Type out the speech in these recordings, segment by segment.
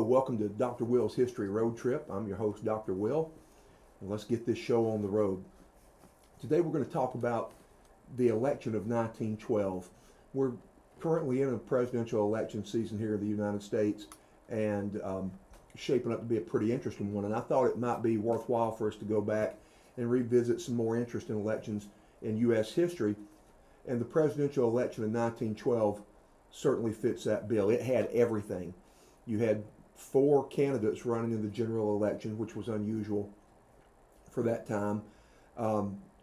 welcome to Dr. Will's History Road Trip. I'm your host, Dr. Will, and let's get this show on the road. Today we're going to talk about the election of 1912. We're currently in a presidential election season here in the United States, and shaping up to be a pretty interesting one. And I thought it might be worthwhile for us to go back and revisit some more interesting elections in U.S. history. And the presidential election in 1912 certainly fits that bill. It had everything. You had 4 candidates running in the general election, which was unusual for that time.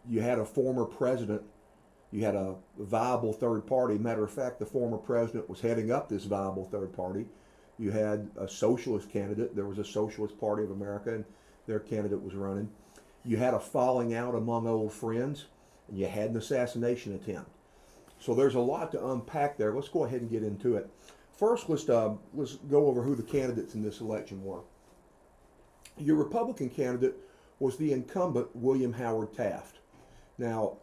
You had a former president. You had a viable third party. Matter of fact, the former president was heading up this viable third party. You had a socialist candidate. There was a Socialist Party of America, and their candidate was running. You had a falling out among old friends, and you had an assassination attempt. So there's a lot to unpack there. Let's go ahead and get into it. First, let's go over who the candidates in this election were. Your Republican candidate was the incumbent William Howard Taft. Now,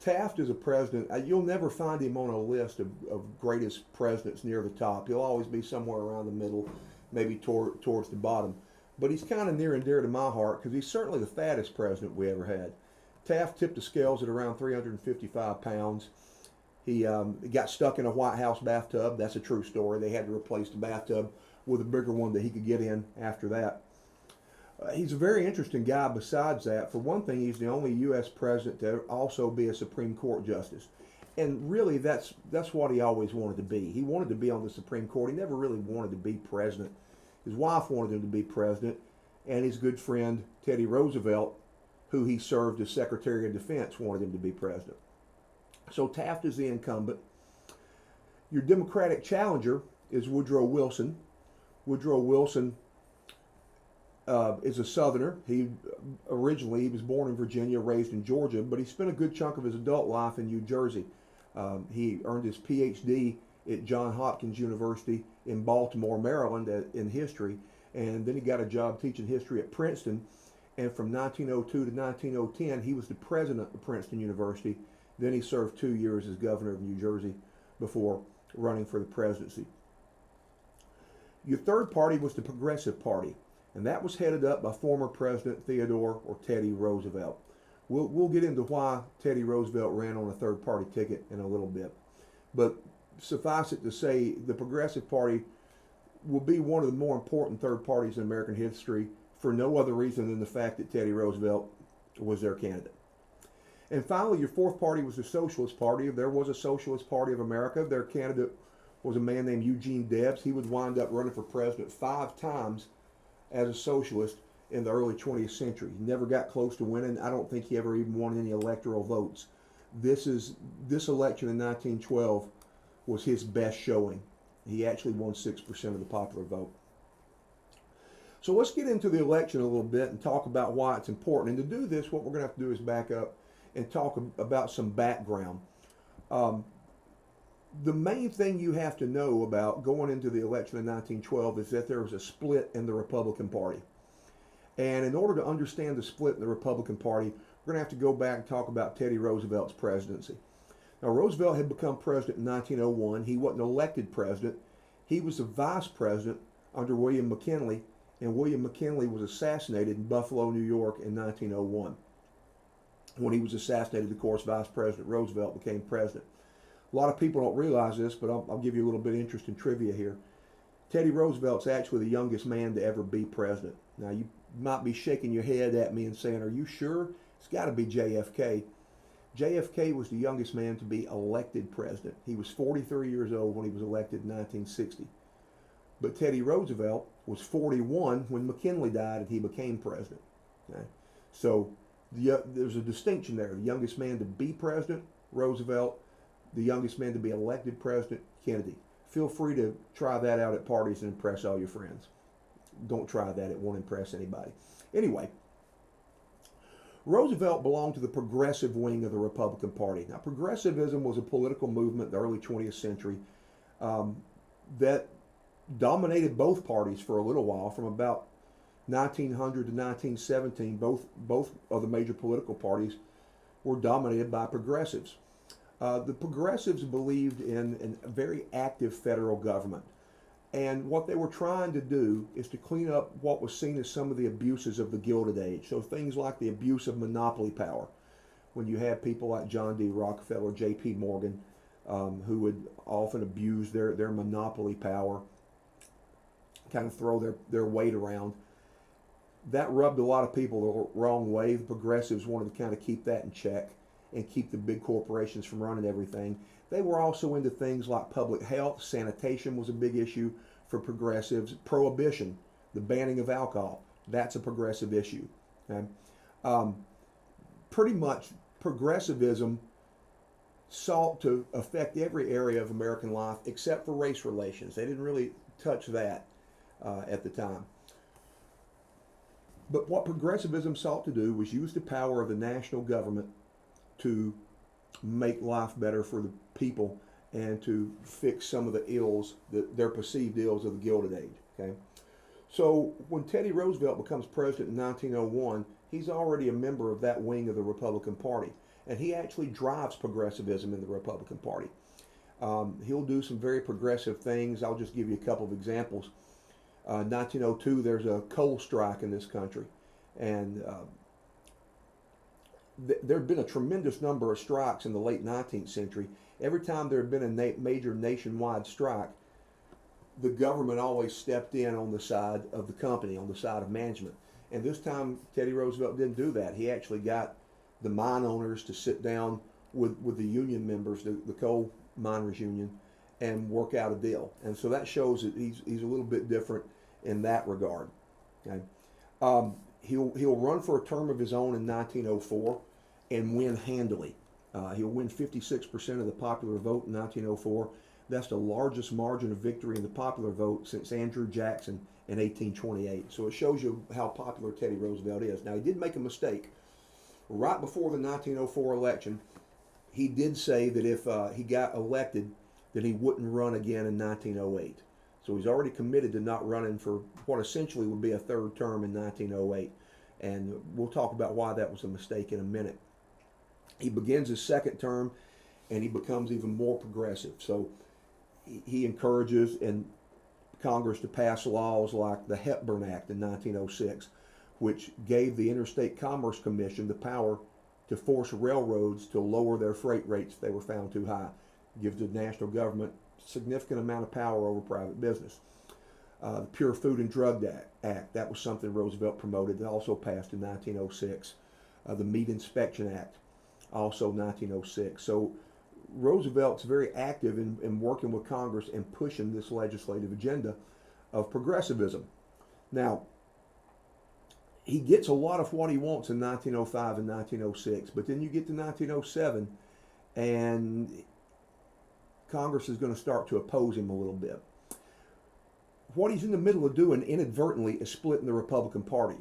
Taft is a president. You'll never find him on a list of greatest presidents near the top. He'll always be somewhere around the middle, maybe towards the bottom. But he's kind of near and dear to my heart because he's certainly the fattest president we ever had. Taft tipped the scales at around 355 pounds. He got stuck in a White House bathtub. That's a true story. They had to replace the bathtub with a bigger one that he could get in after that. He's a very interesting guy besides that. For one thing, he's the only U.S. president to also be a Supreme Court justice. And really, that's what he always wanted to be. He wanted to be on the Supreme Court. He never really wanted to be president. His wife wanted him to be president, and his good friend, Teddy Roosevelt, who he served as Secretary of Defense, wanted him to be president. So Taft is the incumbent. Your Democratic challenger is Woodrow Wilson. Woodrow Wilson is a Southerner. He was born in Virginia, raised in Georgia, but he spent a good chunk of his adult life in New Jersey. He earned his PhD at Johns Hopkins University in Baltimore, Maryland, in history, and then he got a job teaching history at Princeton. And from 1902 to 1910, he was the president of Princeton University. Then he served 2 years as governor of New Jersey before running for the presidency. Your third party was the Progressive Party, and that was headed up by former President Theodore or Teddy Roosevelt. We'll get into why Teddy Roosevelt ran on a third party ticket in a little bit. But suffice it to say, the Progressive Party will be one of the more important third parties in American history for no other reason than the fact that Teddy Roosevelt was their candidate. And finally, your fourth party was the Socialist Party. There was a Socialist Party of America. Their candidate was a man named Eugene Debs. He would wind up running for president 5 times as a socialist in the early 20th century. He never got close to winning. I don't think he ever even won any electoral votes. This election in 1912 was his best showing. He actually won 6% of the popular vote. So let's get into the election a little bit and talk about why it's important. And to do this, what we're going to have to do is back up and talk about some background. The main thing you have to know about going into the election in 1912 is that there was a split in the Republican Party. And in order to understand the split in the Republican Party, we're going to have to go back and talk about Teddy Roosevelt's presidency. Now, Roosevelt had become president in 1901. He wasn't elected president. He was the vice president under William McKinley, and William McKinley was assassinated in Buffalo, New York in 1901. When he was assassinated, of course, Vice President Roosevelt became president. A lot of people don't realize this, but I'll give you a little bit of interesting trivia here. Teddy Roosevelt's actually the youngest man to ever be president. Now, you might be shaking your head at me and saying, are you sure? It's got to be JFK. JFK was the youngest man to be elected president. He was 43 years old when he was elected in 1960. But Teddy Roosevelt was 41 when McKinley died and he became president. Okay? So there's a distinction there. The youngest man to be president, Roosevelt. The youngest man to be elected president, Kennedy. Feel free to try that out at parties and impress all your friends. Don't try that. It won't impress anybody. Anyway, Roosevelt belonged to the progressive wing of the Republican Party. Now, progressivism was a political movement in the early 20th century that dominated both parties for a little while. From about 1900 to 1917, both of the major political parties were dominated by progressives. The progressives believed in a very active federal government. And what they were trying to do is to clean up what was seen as some of the abuses of the Gilded Age. So things like the abuse of monopoly power, when you had people like John D. Rockefeller, J.P. Morgan, who would often abuse their monopoly power, kind of throw their weight around. That rubbed a lot of people the wrong way. The progressives wanted to kind of keep that in check and keep the big corporations from running everything. They were also into things like public health. Sanitation was a big issue for progressives. Prohibition, the banning of alcohol, that's a progressive issue. Okay? Pretty much progressivism sought to affect every area of American life except for race relations. They didn't really touch that at the time. But what progressivism sought to do was use the power of the national government to make life better for the people and to fix some of the ills, their perceived ills of the Gilded Age. Okay, so when Teddy Roosevelt becomes president in 1901, he's already a member of that wing of the Republican Party, and he actually drives progressivism in the Republican Party. He'll do some very progressive things. I'll just give you a couple of examples. 1902, there's a coal strike in this country, and there had been a tremendous number of strikes in the late 19th century. Every time there had been a major nationwide strike, the government always stepped in on the side of the company, on the side of management. And this time, Teddy Roosevelt didn't do that. He actually got the mine owners to sit down with the union members, the coal miners union, and work out a deal. And so that shows that he's a little bit different in that regard. Okay, he'll run for a term of his own in 1904 and win handily. He'll win 56% of the popular vote in 1904. That's the largest margin of victory in the popular vote since Andrew Jackson in 1828. So it shows you how popular Teddy Roosevelt is. Now, he did make a mistake. Right before the 1904 election, he did say that if he got elected, that he wouldn't run again in 1908. So he's already committed to not running for what essentially would be a third term in 1908. And we'll talk about why that was a mistake in a minute. He begins his second term and he becomes even more progressive. So he encourages in Congress to pass laws like the Hepburn Act in 1906, which gave the Interstate Commerce Commission the power to force railroads to lower their freight rates if they were found too high. Gives the national government a significant amount of power over private business. The Pure Food and Drug Act, that was something Roosevelt promoted. It also passed in 1906. The Meat Inspection Act, also 1906. So Roosevelt's very active in working with Congress and pushing this legislative agenda of progressivism. Now, he gets a lot of what he wants in 1905 and 1906, but then you get to 1907 and Congress is going to start to oppose him a little bit. What he's in the middle of doing inadvertently is splitting the Republican Party.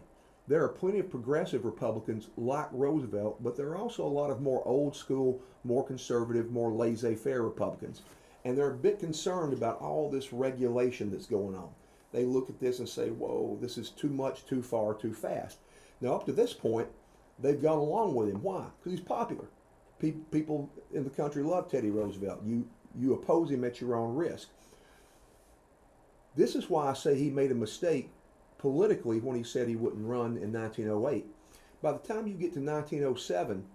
There are plenty of progressive Republicans like Roosevelt, but there are also a lot of more old school, more conservative, more laissez-faire Republicans. And they're a bit concerned about all this regulation that's going on. They look at this and say, whoa, this is too much, too far, too fast. Now, up to this point, they've gone along with him. Why? Because he's popular. People in the country love Teddy Roosevelt. You oppose him at your own risk. This is why I say he made a mistake politically when he said he wouldn't run in 1908. By the time you get to 1907,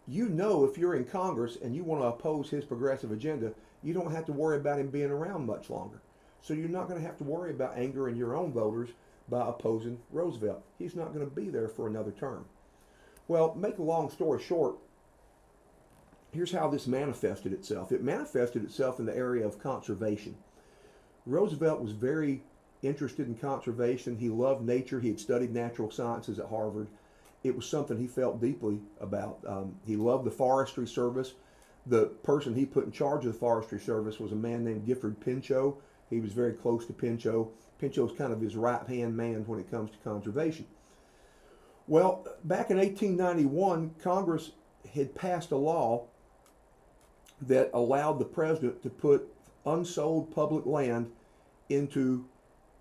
you know if you're in Congress and you want to oppose his progressive agenda, you don't have to worry about him being around much longer. So you're not going to have to worry about angering your own voters by opposing Roosevelt. He's not going to be there for another term. Well, make a long story short, here's how this manifested itself. It manifested itself in the area of conservation. Roosevelt was very interested in conservation. He loved nature. He had studied natural sciences at Harvard. It was something he felt deeply about. He loved the Forestry Service. The person he put in charge of the Forestry Service was a man named Gifford Pinchot. He was very close to Pinchot. Pinchot's kind of his right-hand man when it comes to conservation. Well, back in 1891, Congress had passed a law that allowed the president to put unsold public land into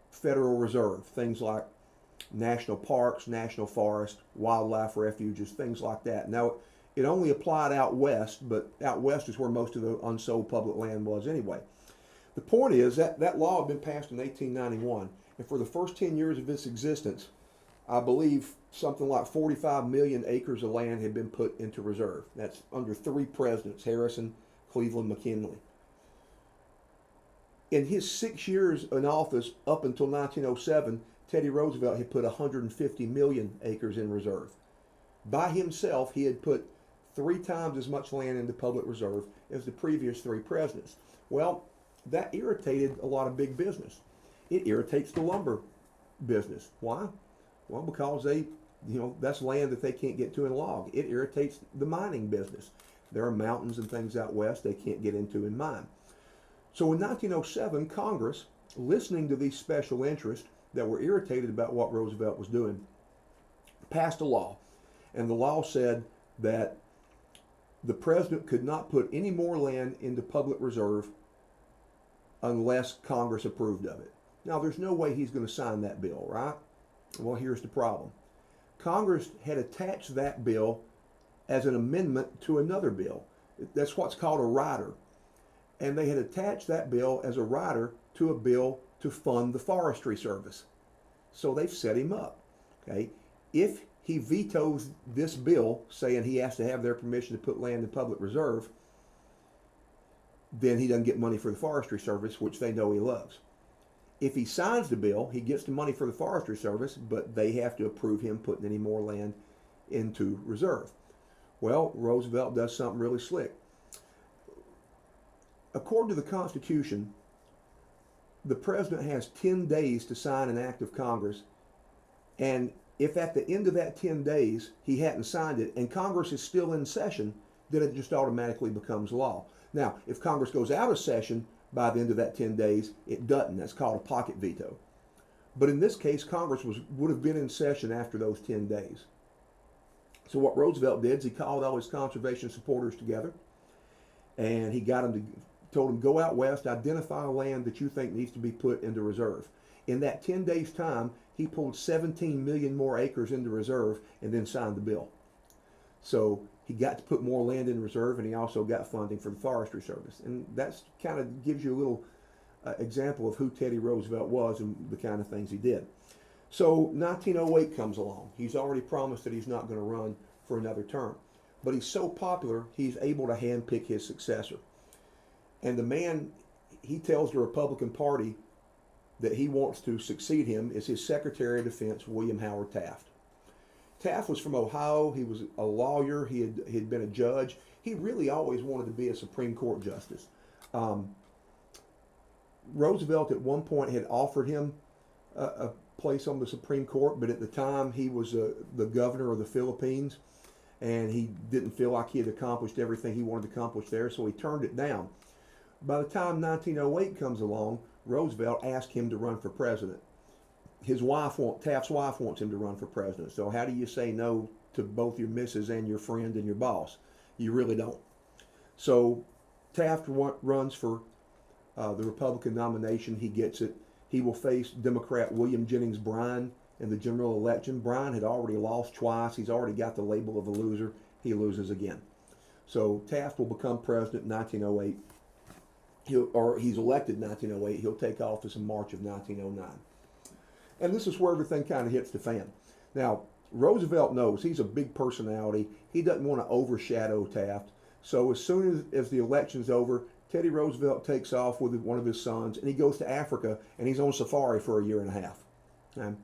Federal Reserve, things like national parks, national forests, wildlife refuges, things like that. Now, it only applied out west, but out west is where most of the unsold public land was anyway. The point is that law had been passed in 1891, and for the first 10 years of its existence, I believe something like 45 million acres of land had been put into reserve. That's under 3 presidents, Harrison, Cleveland, McKinley. In his 6 years in office up until 1907, Teddy Roosevelt had put 150 million acres in reserve. By himself, he had put 3 times as much land into public reserve as the previous 3 presidents. Well, that irritated a lot of big business. It irritates the lumber business. Why? Well, because that's land that they can't get to and log. It irritates the mining business. There are mountains and things out west they can't get into and mine. So in 1907, Congress, listening to these special interests that were irritated about what Roosevelt was doing, passed a law. And the law said that the president could not put any more land into public reserve unless Congress approved of it. Now, there's no way he's going to sign that bill, right? Well, here's the problem. Congress had attached that bill as an amendment to another bill. That's what's called a rider. And they had attached that bill as a rider to a bill to fund the Forestry Service. So they've set him up. Okay? If he vetoes this bill, saying he has to have their permission to put land in public reserve, then he doesn't get money for the Forestry Service, which they know he loves. If he signs the bill, he gets the money for the Forestry Service, but they have to approve him putting any more land into reserve. Well, Roosevelt does something really slick. According to the Constitution, the president has 10 days to sign an act of Congress, and if at the end of that 10 days he hadn't signed it and Congress is still in session, then it just automatically becomes law. Now, if Congress goes out of session by the end of that 10 days, it doesn't. That's called a pocket veto. But in this case, Congress would have been in session after those 10 days. So what Roosevelt did is he called all his conservation supporters together, and he told them, go out west, identify land that you think needs to be put into reserve. In that 10 days' time, he pulled 17 million more acres into reserve and then signed the bill. So he got to put more land in reserve, and he also got funding for the Forestry Service. And that's kind of gives you a little example of who Teddy Roosevelt was and the kind of things he did. So 1908 comes along. He's already promised that he's not going to run for another term. But he's so popular, he's able to handpick his successor. And the man, he tells the Republican Party that he wants to succeed him is his Secretary of Defense, William Howard Taft. Taft was from Ohio. He was a lawyer. He had been a judge. He really always wanted to be a Supreme Court justice. Roosevelt at one point had offered him a place on the Supreme Court, but at the time he was the governor of the Philippines, and he didn't feel like he had accomplished everything he wanted to accomplish there, so he turned it down. By the time 1908 comes along, Roosevelt asked him to run for president. Taft's wife wants him to run for president. So how do you say no to both your missus and your friend and your boss? You really don't. So Taft runs for the Republican nomination. He gets it. He will face Democrat William Jennings Bryan in the general election. Bryan had already lost twice. He's already got the label of a loser. He loses again. So Taft will become president in 1908. He's elected in 1908. He'll take office in March of 1909. And this is where everything kind of hits the fan. Now, Roosevelt knows he's a big personality. He doesn't want to overshadow Taft. So as soon as the election's over, Teddy Roosevelt takes off with one of his sons, and he goes to Africa, and he's on safari for a year and a half. And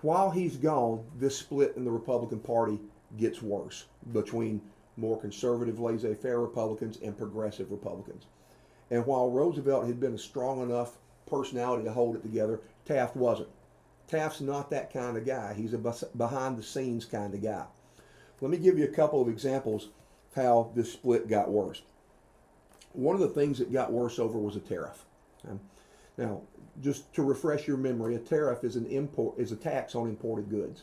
while he's gone, this split in the Republican Party gets worse between more conservative, laissez-faire Republicans and progressive Republicans. And while Roosevelt had been a strong enough personality to hold it together, Taft wasn't. Taft's not that kind of guy. He's a behind-the-scenes kind of guy. Let me give you a couple of examples of how this split got worse. One of the things that got worse over was a tariff. Now, just to refresh your memory, a tariff is a tax on imported goods.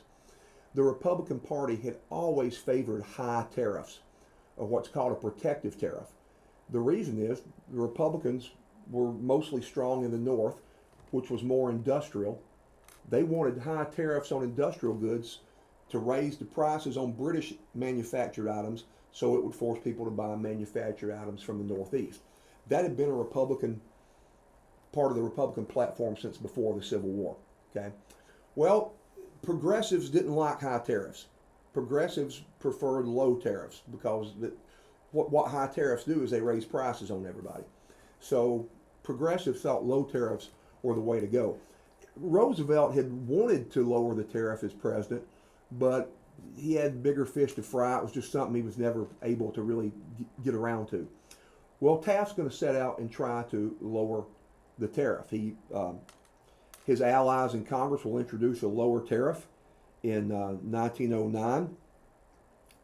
The Republican Party had always favored high tariffs, or what's called a protective tariff. The reason is the Republicans were mostly strong in the North, which was more industrial. They wanted high tariffs on industrial goods to raise the prices on British manufactured items, so it would force people to buy manufactured items from the Northeast. That had been a Republican part of the Republican platform since before the Civil War. Okay, well, progressives didn't like high tariffs. Progressives preferred low tariffs because what high tariffs do is they raise prices on everybody. So progressives thought low tariffs were the way to go. Roosevelt had wanted to lower the tariff as president, but he had bigger fish to fry. It was just something he was never able to really get around to. Well, Taft's going to set out and try to lower the tariff. His allies in Congress will introduce a lower tariff in 1909.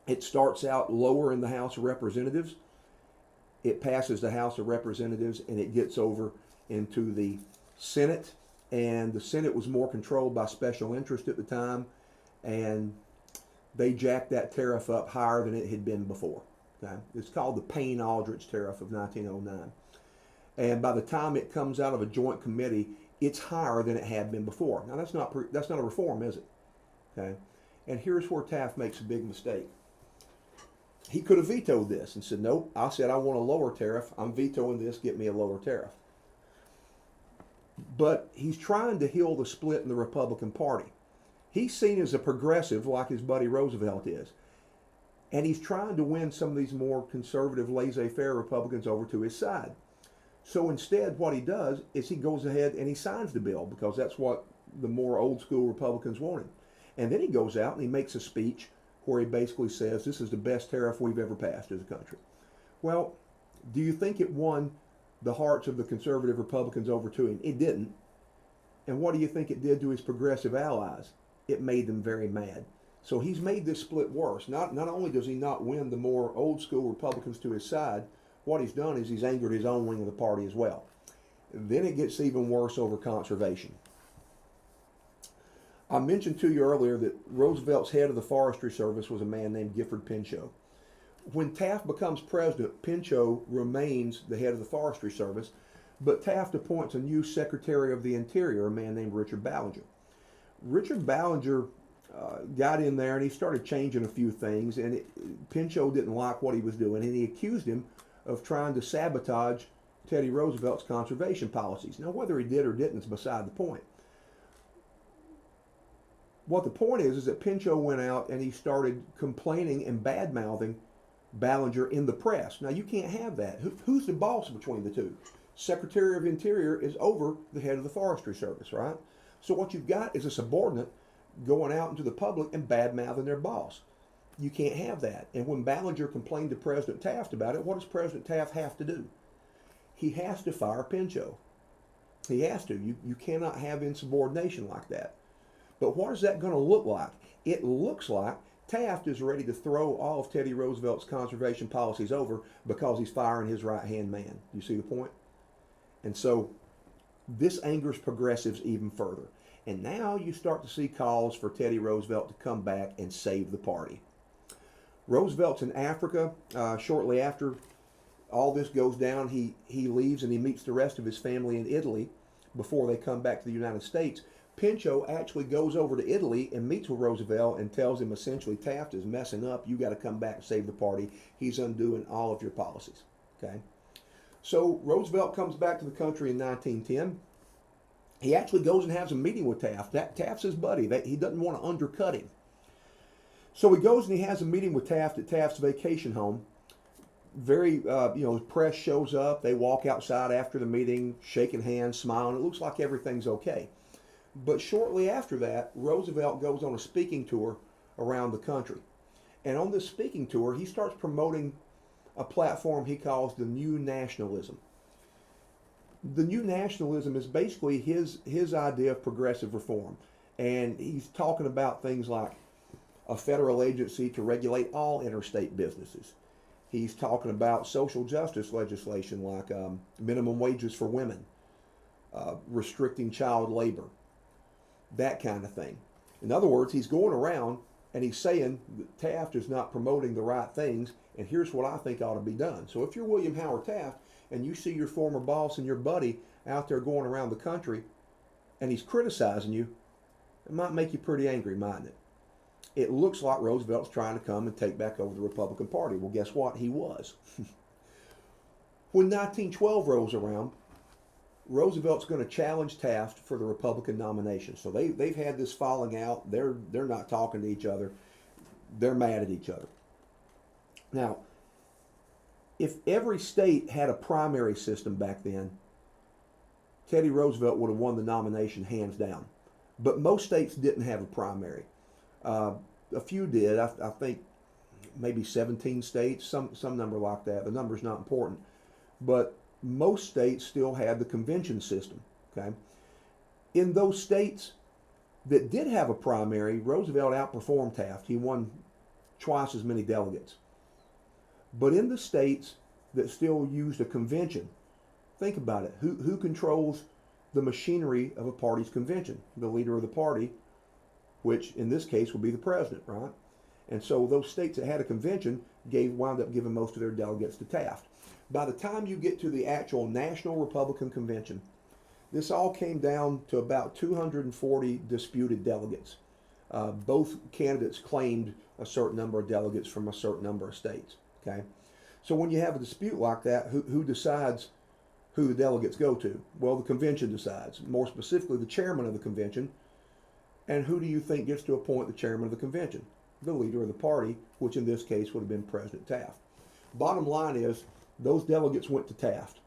It starts out lower in the House of Representatives. It passes the House of Representatives and it gets over into the Senate. And the Senate was more controlled by special interest at the time, and they jacked that tariff up higher than it had been before. Okay? It's called the Payne-Aldrich Tariff of 1909. And by the time it comes out of a joint committee, it's higher than it had been before. Now that's not a reform, is it? Okay? And here's where Taft makes a big mistake. He could have vetoed this and said, nope, I said I want a lower tariff. I'm vetoing this, get me a lower tariff. But he's trying to heal the split in the Republican Party. He's seen as a progressive like his buddy Roosevelt is. And he's trying to win some of these more conservative, laissez-faire Republicans over to his side. So instead, what he does is he goes ahead and he signs the bill because that's what the more old school Republicans wanted. And then he goes out and he makes a speech where he basically says, this is the best tariff we've ever passed as a country. Well, do you think it won the hearts of the conservative Republicans over to him? It didn't. And what do you think it did to his progressive allies? It made them very mad. So he's made this split worse. Not only does he not win the more old school Republicans to his side, what he's done is he's angered his own wing of the party as well. Then it gets even worse over conservation. I mentioned to you earlier that Roosevelt's head of the Forestry Service was a man named Gifford Pinchot. When Taft becomes president, Pinchot remains the head of the Forestry Service, but Taft appoints a new Secretary of the Interior, a man named Richard Ballinger. Richard Ballinger got in there and he started changing a few things, and Pinchot didn't like what he was doing, and he accused him of trying to sabotage Teddy Roosevelt's conservation policies. Now, whether he did or didn't is beside the point. What the point is that Pinchot went out and he started complaining and bad-mouthing Ballinger in the press. Now, you can't have that. Who's the boss between the two? Secretary of Interior is over the head of the Forestry Service, right? So what you've got is a subordinate going out into the public and bad-mouthing their boss. You can't have that. And when Ballinger complained to President Taft about it, what does President Taft have to do? He has to fire Pinchot. He has to. You cannot have insubordination like that. But what is that going to look like? It looks like Taft is ready to throw all of Teddy Roosevelt's conservation policies over because he's firing his right-hand man. You see the point? And so this angers progressives even further. And now you start to see calls for Teddy Roosevelt to come back and save the party. Roosevelt's in Africa. Shortly after all this goes down, he leaves and he meets the rest of his family in Italy before they come back to the United States. Pinchot actually goes over to Italy and meets with Roosevelt and tells him essentially, Taft is messing up. You got to come back and save the party. He's undoing all of your policies. Okay. So Roosevelt comes back to the country in 1910. He actually goes and has a meeting with Taft. Taft's his buddy. He doesn't want to undercut him. So he goes and he has a meeting with Taft at Taft's vacation home. The press shows up. They walk outside after the meeting, shaking hands, smiling. It looks like everything's okay. But shortly after that, Roosevelt goes on a speaking tour around the country. And on this speaking tour, he starts promoting a platform he calls the New Nationalism. The New Nationalism is basically his idea of progressive reform. And he's talking about things like a federal agency to regulate all interstate businesses. He's talking about social justice legislation like minimum wages for women, restricting child labor, that kind of thing. In other words, he's going around and he's saying that Taft is not promoting the right things, and here's what I think ought to be done. So if you're William Howard Taft and you see your former boss and your buddy out there going around the country and he's criticizing you, it might make you pretty angry, mightn't it? It looks like Roosevelt's trying to come and take back over the Republican Party. Well, guess what? He was. When 1912 rolls around, Roosevelt's going to challenge Taft for the Republican nomination. So they've had this falling out. They're not talking to each other. They're mad at each other. Now, if every state had a primary system back then, Teddy Roosevelt would have won the nomination hands down. But most states didn't have a primary. A few did. I think maybe 17 states, some number like that. The number's not important. But most states still had the convention system. Okay. In those states that did have a primary, Roosevelt outperformed Taft. He won twice as many delegates. But in the states that still used a convention, think about it. Who controls the machinery of a party's convention? The leader of the party, which in this case would be the president, right? And so those states that had a convention wound up giving most of their delegates to Taft. By the time you get to the actual National Republican Convention, this all came down to about 240 disputed delegates. Both candidates claimed a certain number of delegates from a certain number of states. Okay, so when you have a dispute like that, who decides who the delegates go to? Well, the convention decides. More specifically, the chairman of the convention. And who do you think gets to appoint the chairman of the convention? The leader of the party, which in this case would have been President Taft. Bottom line is, those delegates went to Taft.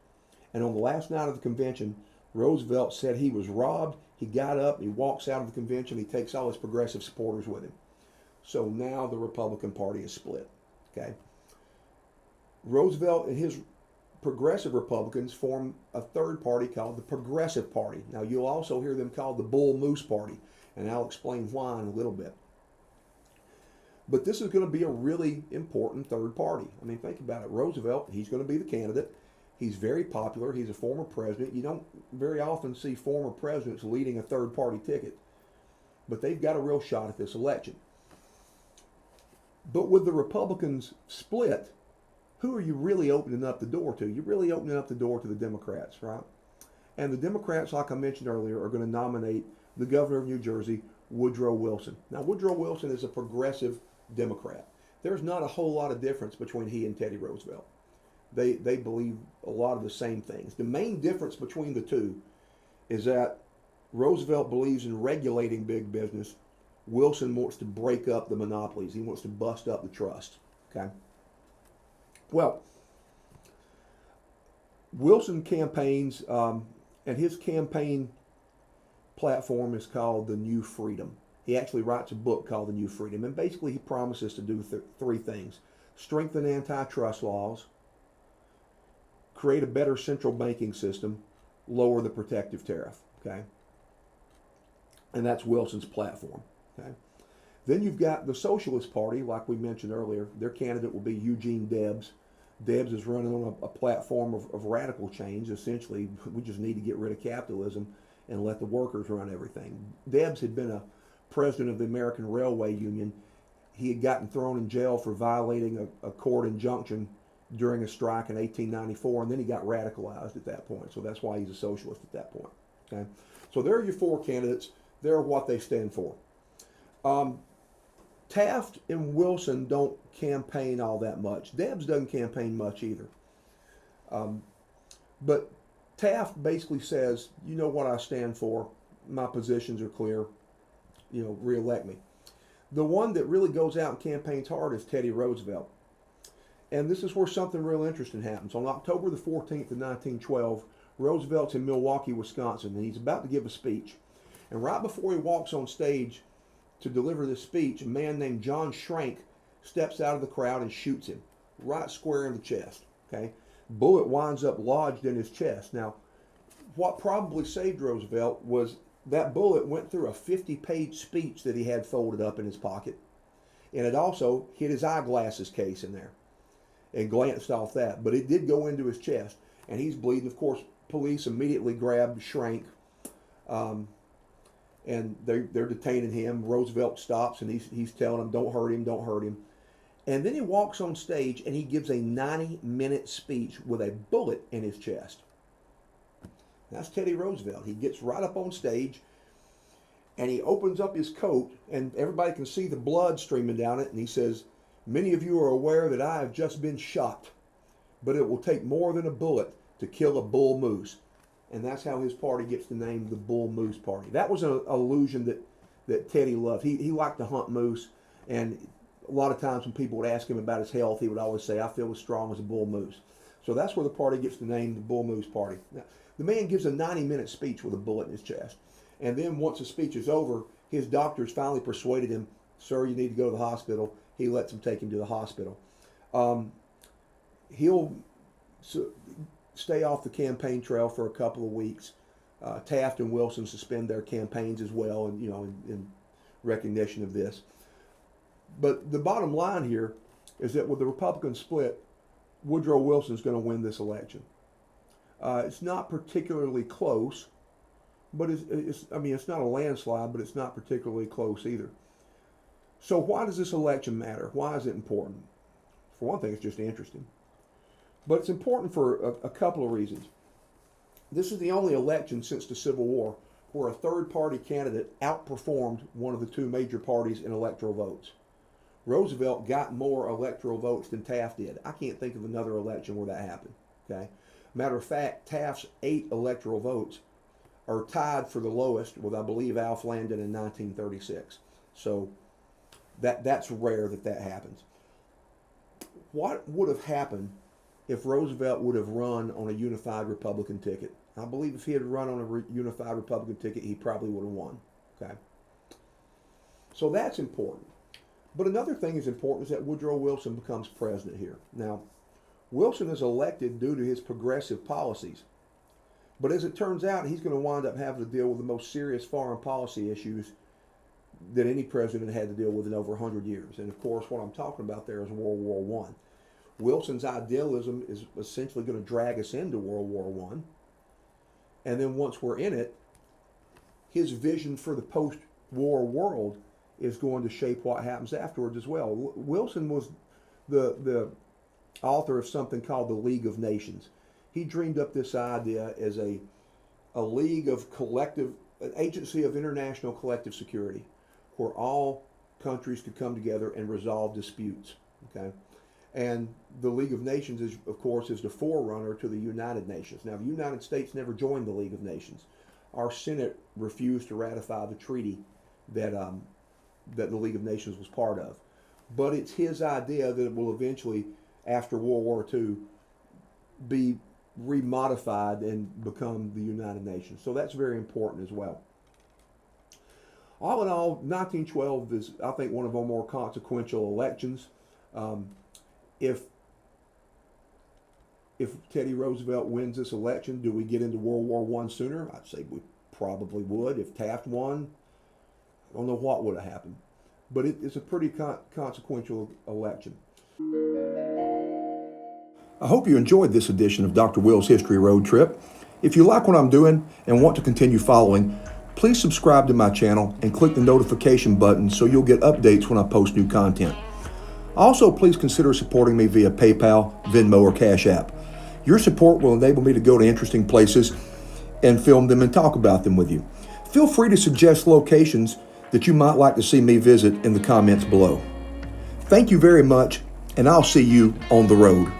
And on the last night of the convention, Roosevelt said he was robbed. He got up, he walks out of the convention, he takes all his progressive supporters with him. So now the Republican Party is split. Okay. Roosevelt and his progressive Republicans formed a third party called the Progressive Party. Now you'll also hear them called the Bull Moose Party, and I'll explain why in a little bit. But this is going to be a really important third party. I mean, think about it. Roosevelt, he's going to be the candidate. He's very popular. He's a former president. You don't very often see former presidents leading a third party ticket. But they've got a real shot at this election. But with the Republicans split, who are you really opening up the door to? You're really opening up the door to the Democrats, right? And the Democrats, like I mentioned earlier, are going to nominate the governor of New Jersey, Woodrow Wilson. Now, Woodrow Wilson is a progressive Democrat. There's not a whole lot of difference between he and Teddy Roosevelt. They believe a lot of the same things. The main difference between the two is that Roosevelt believes in regulating big business. Wilson wants to break up the monopolies. He wants to bust up the trust. Okay. Well, Wilson campaigns, and his campaign platform is called The New Freedom. He actually writes a book called The New Freedom, and basically he promises to do three things: strengthen antitrust laws, create a better central banking system, lower the protective tariff. Okay, and that's Wilson's platform. Okay, then you've got the Socialist Party, like we mentioned earlier. Their candidate will be Eugene Debs. Debs is running on a platform of radical change. Essentially, we just need to get rid of capitalism and let the workers run everything. Debs had been a president of the American Railway Union. He had gotten thrown in jail for violating a court injunction during a strike in 1894, and then he got radicalized at that point. So that's why he's a socialist at that point. Okay, so there are your four candidates. They're what they stand for. Taft and Wilson don't campaign all that much. Debs doesn't campaign much either. But Taft basically says, you know what I stand for. My positions are clear. You know, reelect me. The one that really goes out and campaigns hard is Teddy Roosevelt. And this is where something real interesting happens. On October the 14th of 1912, Roosevelt's in Milwaukee, Wisconsin, and he's about to give a speech. And right before he walks on stage to deliver this speech, a man named John Schrank steps out of the crowd and shoots him right square in the chest. Okay, bullet winds up lodged in his chest. Now, what probably saved Roosevelt was that bullet went through a 50-page speech that he had folded up in his pocket, and it also hit his eyeglasses case in there and glanced off that. But it did go into his chest, and he's bleeding. Of course, police immediately grabbed Schrank. And they're detaining him. Roosevelt stops, and he's telling them, don't hurt him, don't hurt him. And then he walks on stage, and he gives a 90-minute speech with a bullet in his chest. That's Teddy Roosevelt. He gets right up on stage, and he opens up his coat, and everybody can see the blood streaming down it, and he says, many of you are aware that I have just been shot, but it will take more than a bullet to kill a bull moose. and that's how his party gets the name the Bull Moose Party. That was an illusion that Teddy loved. He liked to hunt moose, and a lot of times when people would ask him about his health, he would always say, "I feel as strong as a bull moose." So that's where the party gets the name the Bull Moose Party. Now, the man gives a 90-minute speech with a bullet in his chest, and then once the speech is over, his doctors finally persuaded him, "Sir, you need to go to the hospital." He lets him take him to the hospital. He'll stay off the campaign trail for a couple of weeks. Taft and Wilson suspend their campaigns as well, and in recognition of this. But the bottom line here is that with the Republican split, Woodrow Wilson is going to win this election. It's not particularly close, but it's not a landslide, but it's not particularly close either. So why does this election matter? Why is it important? For one thing, it's just interesting. But it's important for a couple of reasons. This is the only election since the Civil War where a third-party candidate outperformed one of the two major parties in electoral votes. Roosevelt got more electoral votes than Taft did. I can't think of another election where that happened. Okay. Matter of fact, Taft's 8 electoral votes are tied for the lowest with, I believe, Alf Landon in 1936. So that's rare that happens. What would have happened if Roosevelt would have run on a unified Republican ticket? I believe if he had run on a unified Republican ticket, he probably would have won. Okay. So that's important. But another thing that's important is that Woodrow Wilson becomes president here. Now, Wilson is elected due to his progressive policies. But as it turns out, he's going to wind up having to deal with the most serious foreign policy issues that any president had to deal with in over 100 years. And of course, what I'm talking about there is World War I. Wilson's idealism is essentially going to drag us into World War I. And then once we're in it, his vision for the post-war world is going to shape what happens afterwards as well. Wilson was the author of something called the League of Nations. He dreamed up this idea as a league of an agency of international collective security, where all countries could come together and resolve disputes. Okay, and the League of Nations is, of course, the forerunner to the United Nations. Now, the United States never joined the League of Nations. Our Senate refused to ratify the treaty that the League of Nations was part of. But it's his idea that it will eventually, after World War II, be remodified and become the United Nations. So that's very important as well. All in all, 1912 is, I think, one of our more consequential elections. If Teddy Roosevelt wins this election, do we get into World War I sooner? I'd say we probably would. If Taft won, I don't know what would have happened. But it's a pretty consequential election. I hope you enjoyed this edition of Dr. Will's History Road Trip. If you like what I'm doing and want to continue following, please subscribe to my channel and click the notification button so you'll get updates when I post new content. Also, please consider supporting me via PayPal, Venmo, or CashApp. Your support will enable me to go to interesting places and film them and talk about them with you. Feel free to suggest locations that you might like to see me visit in the comments below. Thank you very much, and I'll see you on the road.